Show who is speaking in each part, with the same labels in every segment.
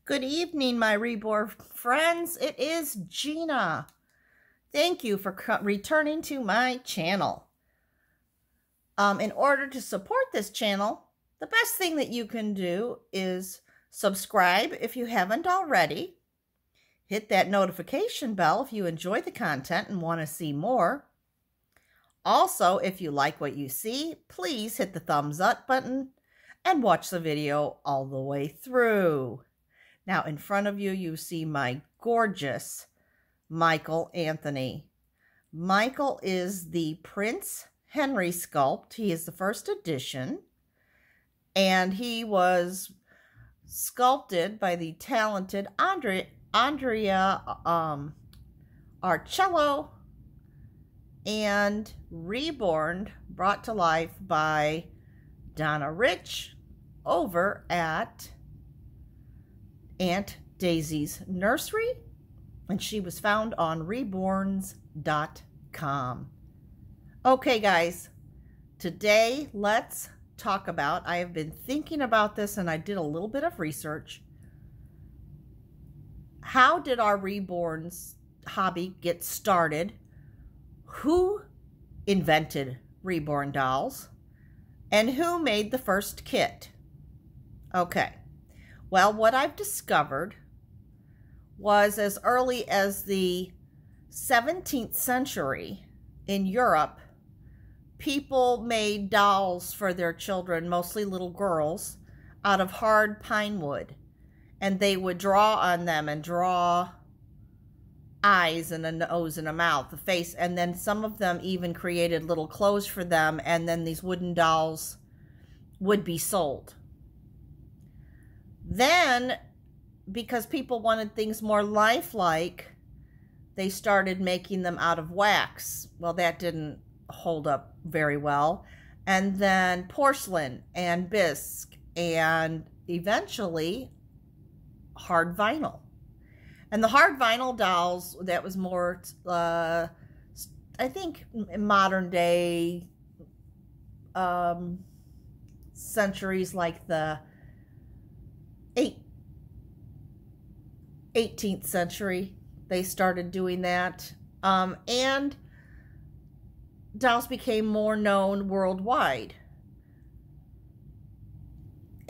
Speaker 1: Good evening, my Reborn friends. It is Gina. Thank you for returning to my channel. In order to support this channel, the best thing that you can do is subscribe if you haven't already. Hit that notification bell if you enjoy the content and want to see more. Also, if you like what you see, please hit the thumbs up button and watch the video all the way through. Now, in front of you, you see my gorgeous Michael Anthony. Michael is the Prince Henry sculpt. He is the first edition, and he was sculpted by the talented Andrea Arcello, and Reborn, brought to life by Donna Rich over at Aunt Daisy's Nursery, and she was found on reborns.com. Okay, guys, today let's talk about, I have been thinking about this and I did a little bit of research. How did our Reborns hobby get started? Who invented Reborn dolls? And who made the first kit? Okay. Well, what I've discovered was as early as the 17th century in Europe, people made dolls for their children, mostly little girls, out of hard pine wood. And they would draw on them and draw eyes and a nose and a mouth, a face, and then some of them even created little clothes for them, and then these wooden dolls would be sold. Then, because people wanted things more lifelike, they started making them out of wax. Well, that didn't hold up very well. And then porcelain and bisque, and eventually hard vinyl. And the hard vinyl dolls, that was more, I think, modern day centuries, like the 18th century, they started doing that. And dolls became more known worldwide.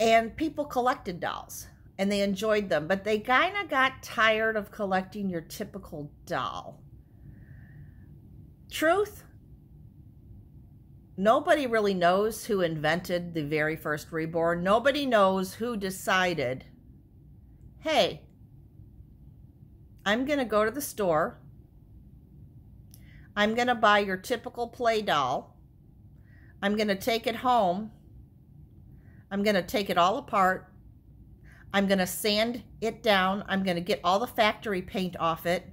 Speaker 1: And people collected dolls, and they enjoyed them. But they kind of got tired of collecting your typical doll. Truth? Nobody really knows who invented the very first Reborn. Nobody knows who decided, hey, I'm going to go to the store. I'm going to buy your typical play doll. I'm going to take it home. I'm going to take it all apart. I'm going to sand it down. I'm going to get all the factory paint off it.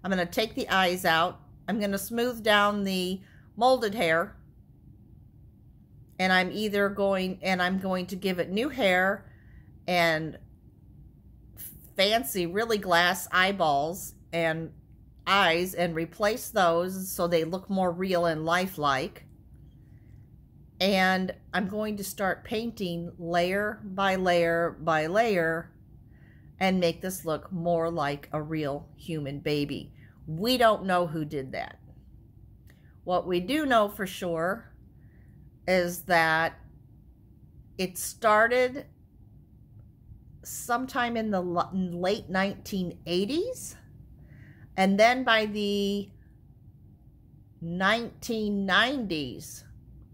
Speaker 1: I'm going to take the eyes out. I'm going to smooth down the molded hair. And I'm going to give it new hair and fancy, really glass eyeballs and eyes, and replace those so they look more real and lifelike. And I'm going to start painting layer by layer by layer and make this look more like a real human baby. We don't know who did that. What we do know for sure is that it started sometime in the late 1980s, and then by the 1990s,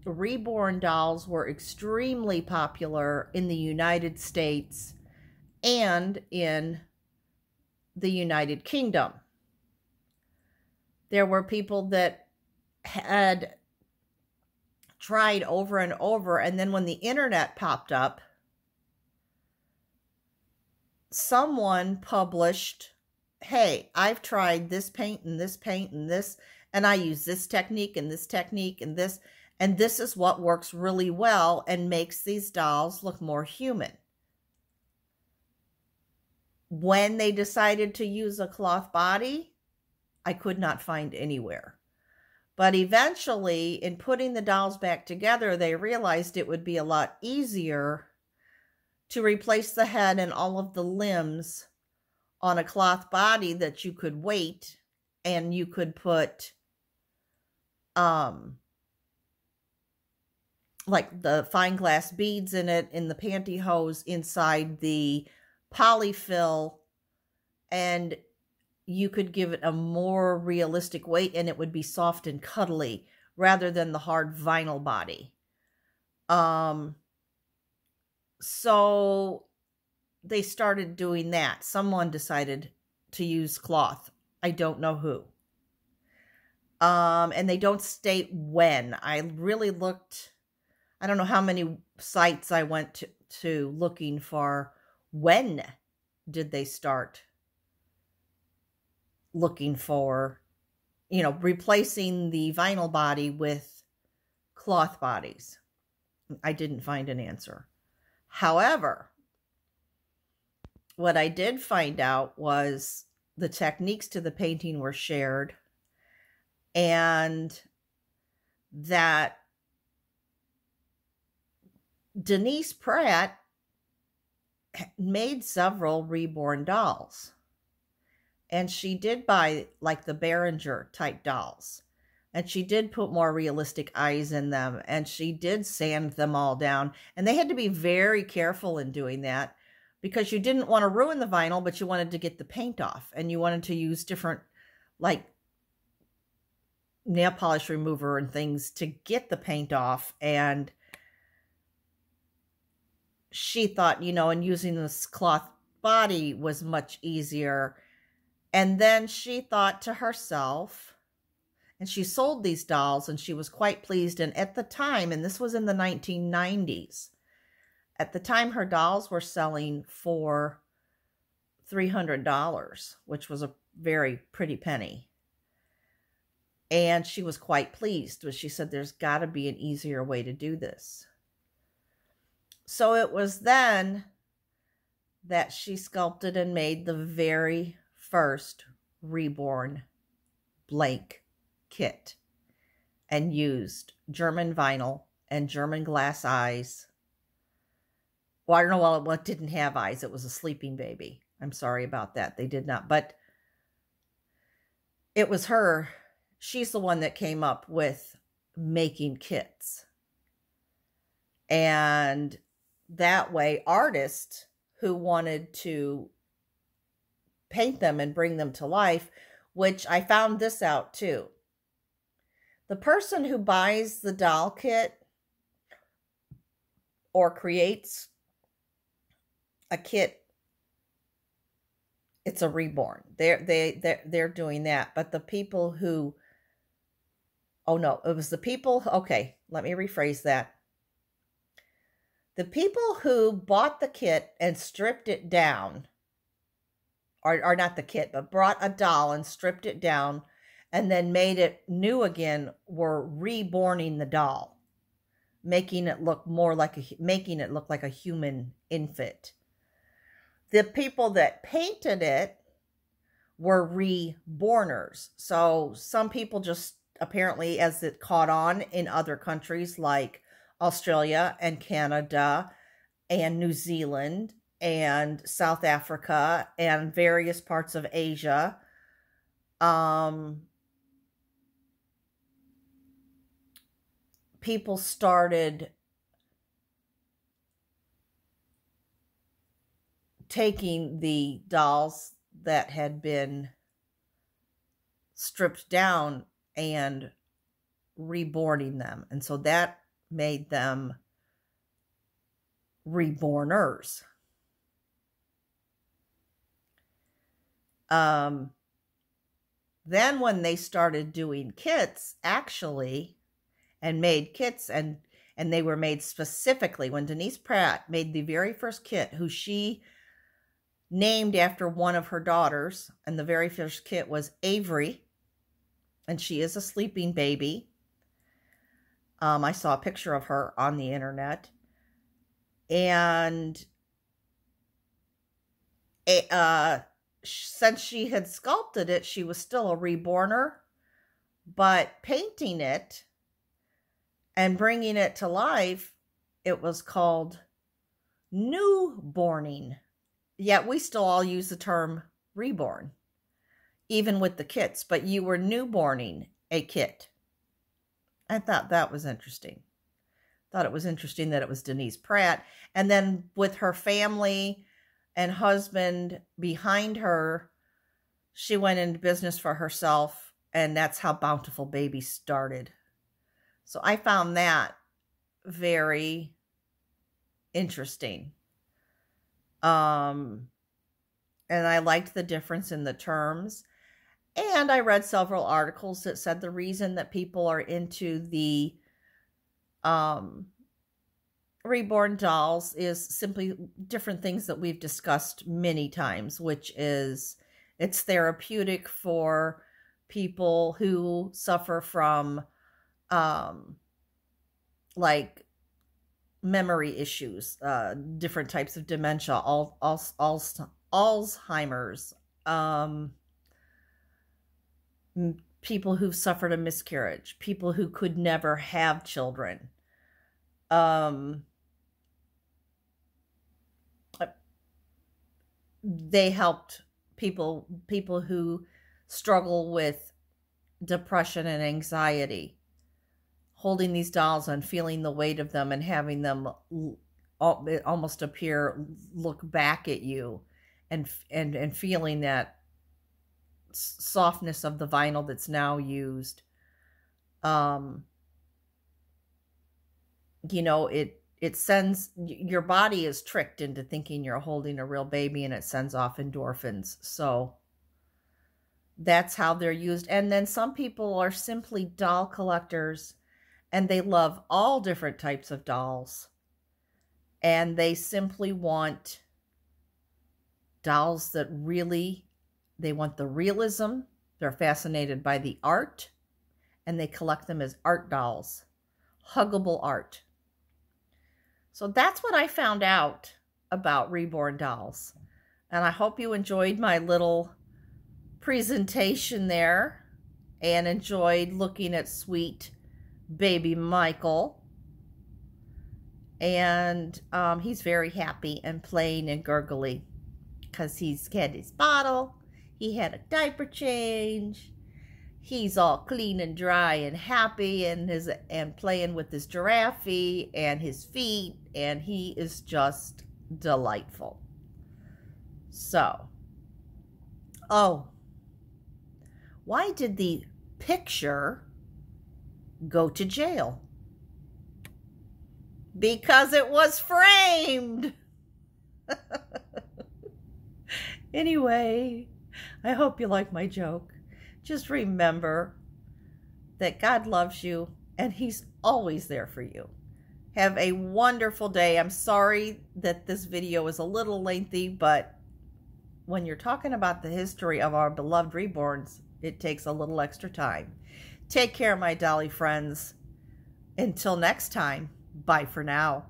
Speaker 1: Reborn dolls were extremely popular in the United States and in the United Kingdom. There were people that had tried over and over, and then when the internet popped up, someone published, hey, I've tried this paint and this paint and this, and I use this technique and this technique and this is what works really well and makes these dolls look more human. When they decided to use a cloth body, I could not find anywhere. But eventually, in putting the dolls back together, they realized it would be a lot easier to replace the head and all of the limbs on a cloth body that you could weight, and you could put like the fine glass beads in it, in the pantyhose, inside the polyfill, and you could give it a more realistic weight, and it would be soft and cuddly rather than the hard vinyl body. So they started doing that. Someone decided to use cloth. I don't know who. And they don't state when. I really looked, I don't know how many sites I went to looking for when did they start looking for, you know, replacing the vinyl body with cloth bodies. I didn't find an answer. However, what I did find out was the techniques to the painting were shared, and that Denise Pratt made several Reborn dolls. And she did buy like the Behringer type dolls. And she did put more realistic eyes in them. And she did sand them all down. And they had to be very careful in doing that, because you didn't want to ruin the vinyl, but you wanted to get the paint off. And you wanted to use different like nail polish remover and things to get the paint off. And she thought, you know, and using this cloth body was much easier. And then she thought to herself, and she sold these dolls, and she was quite pleased. And at the time, and this was in the 1990s, at the time her dolls were selling for $300, which was a very pretty penny. And she was quite pleased, but she said, there's got to be an easier way to do this. So it was then that she sculpted and made the very first Reborn blank kit, and used German vinyl and German glass eyes. Well, I don't know, well, it didn't have eyes. It was a sleeping baby. I'm sorry about that. They did not, but it was her. She's the one that came up with making kits. And that way, artists who wanted to paint them and bring them to life, which I found this out too. The person who buys the doll kit or creates a kit, it's a Reborn. They're doing that. But the people who, oh no, it was the people, okay, let me rephrase that. The people who bought the kit and stripped it down, or not the kit, but brought a doll and stripped it down and then made it new again, were reborning the doll, making it look more like making it look like a human infant. The people that painted it were reborners. So some people just apparently, as it caught on in other countries like Australia and Canada and New Zealand and South Africa and various parts of Asia, people started taking the dolls that had been stripped down and reborning them. And so that made them reborners. Then when they started doing kits, actually, and made kits, and they were made specifically, when Denise Pratt made the very first kit, who she named after one of her daughters, and the very first kit was Avery, and she is a sleeping baby. I saw a picture of her on the internet, and since she had sculpted it, she was still a reborner, but painting it and bringing it to life, it was called newborning. Yet we still all use the term reborn, even with the kits, but you were newborning a kit. I thought that was interesting. Thought it was interesting that it was Denise Pratt. And then with her family and husband behind her, she went into business for herself, and that's how Bountiful Baby started. So I found that very interesting. And I liked the difference in the terms. And I read several articles that said the reason that people are into the reborn dolls is simply different things that we've discussed many times, which is it's therapeutic for people who suffer from like memory issues, different types of dementia, Alzheimer's, people who've suffered a miscarriage, people who could never have children. They helped people who struggle with depression and anxiety, holding these dolls and feeling the weight of them and having them almost look back at you and feeling that softness of the vinyl that's now used. You know, it sends, your body is tricked into thinking you're holding a real baby, and it sends off endorphins. So that's how they're used. And then some people are simply doll collectors, and they love all different types of dolls. And they simply want dolls that really, they want the realism. They're fascinated by the art, and they collect them as art dolls, huggable art. So that's what I found out about reborn dolls. And I hope you enjoyed my little presentation there and enjoyed looking at sweet baby Michael. And he's very happy and playing and gurgly because he's had his bottle. He had a diaper change. He's all clean and dry and happy, and playing with his giraffe and his feet, and he is just delightful. So, oh, why did the picture go to jail? Because it was framed. Anyway, I hope you like my joke. Just remember that God loves you, and He's always there for you. Have a wonderful day. I'm sorry that this video is a little lengthy, but when you're talking about the history of our beloved reborns, it takes a little extra time. Take care, my dolly friends. Until next time, bye for now.